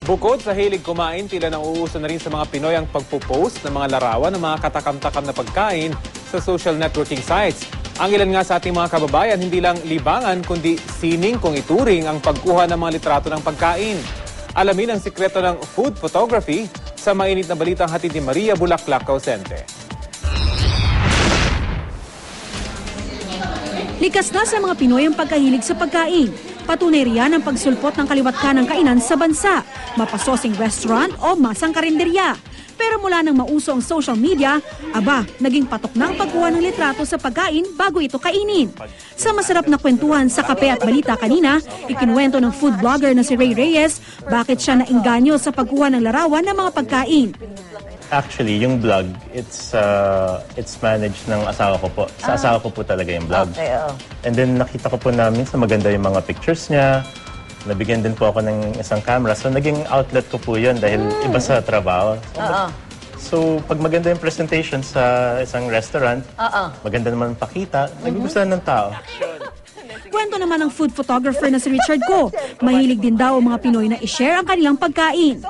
Bukod sa hilig kumain, tila nauuso na rin sa mga Pinoy ang pagpo-post ng mga larawan ng mga katakam-takam na pagkain sa social networking sites. Ang ilan nga sa ating mga kababayan, hindi lang libangan kundi sining kung ituring ang pagkuha ng mga litrato ng pagkain. Alamin ang sikreto ng food photography sa mainit na balitang hatid ni Maria Bulaklak Causente. Likas na sa mga Pinoy ang pagkahilig sa pagkain. Patunay riyan ang pagsulpot ng kaliwat kanang kainan sa bansa, mapasosing restaurant o masang karinderya. Pero mula nang mauso ang social media, naging patok na ang pagkuha ng litrato sa pagkain bago ito kainin. Sa masarap na kwentuhan sa Kape at Balita kanina, ikinuwento ng food blogger na si Ray Reyes bakit siya nainganyo sa pagkuha ng larawan ng mga pagkain. Actually, yung vlog, it's managed ng asawa ko po. Sa asawa ko po talaga yung vlog. Okay, And then nakita ko po namin sa maganda yung mga pictures niya. Nabigyan din po ako ng isang camera. So naging outlet ko po yun dahil iba sa trabaho. So pag maganda yung presentation sa isang restaurant, maganda naman pakita, nagugustuhan ng tao. Kwento naman ng food photographer na si Richard Go, mahilig din daw ang mga Pinoy na i-share ang kanilang pagkain.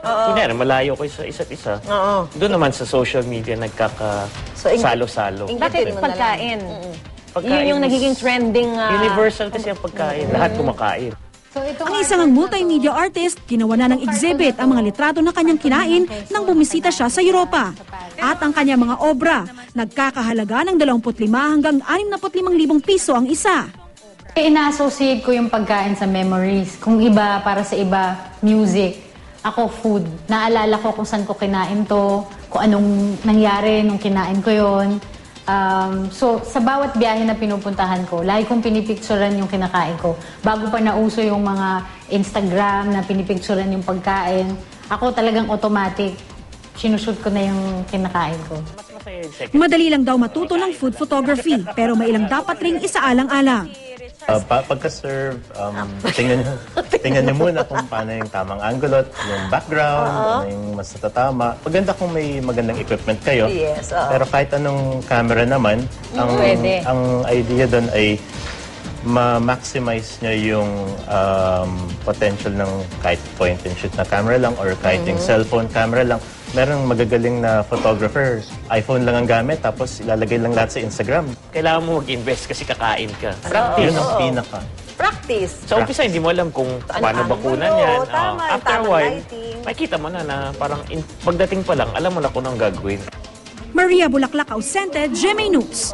Kunyari, malayo kayo sa isa't isa. Doon naman sa social media nagkakasalo-salo. Bakit pagkain? Pagkain Yun yung nagiging trending... universal kasi ang pagkain. Lahat kumakain. Ang isang multimedia artist, ginawa na ng exhibit ang mga litrato na kanyang kinain nang bumisita siya sa Europa. At ang kanyang mga obra, nagkakahalaga ng 25 hanggang 65,000 piso ang isa. Ina-associate ko yung pagkain sa memories. Kung iba, para sa iba, music. Ako, food. Naalala ko kung saan ko kinain to, kung anong nangyari nung kinain ko yon. So, sa bawat biyahe na pinupuntahan ko, lagi kong pinipicturan yung kinakain ko. Bago pa nauso yung mga Instagram na pinipicturan yung pagkain, ako talagang automatic, sinushoot ko na yung kinakain ko. Madali lang daw matuto ng food photography, pero may ilang dapat ring isaalang-alang. Pagka-serve, tingnan niyo muna kung paano yung tamang angle, yung background, ano yung mas natatama. Maganda kung may magandang equipment kayo. Yes, Pero kahit anong camera naman, ang idea doon ay ma-maximize niya yung potential ng kahit point and shoot na camera lang or kahit yung cellphone camera lang. Merong magagaling na photographer, iPhone lang ang gamit tapos ilalagay lang lahat sa Instagram. Kailangan mo mag-invest kasi kakain ka. Yun ang pinaka. Practice. Sa umpisa, hindi mo alam kung paano bakunan yan. After a while, lighting. makikita mo na parang pagdating pa lang, alam mo na kung anong gagawin. Maria Bulaklak Causente, GMA News.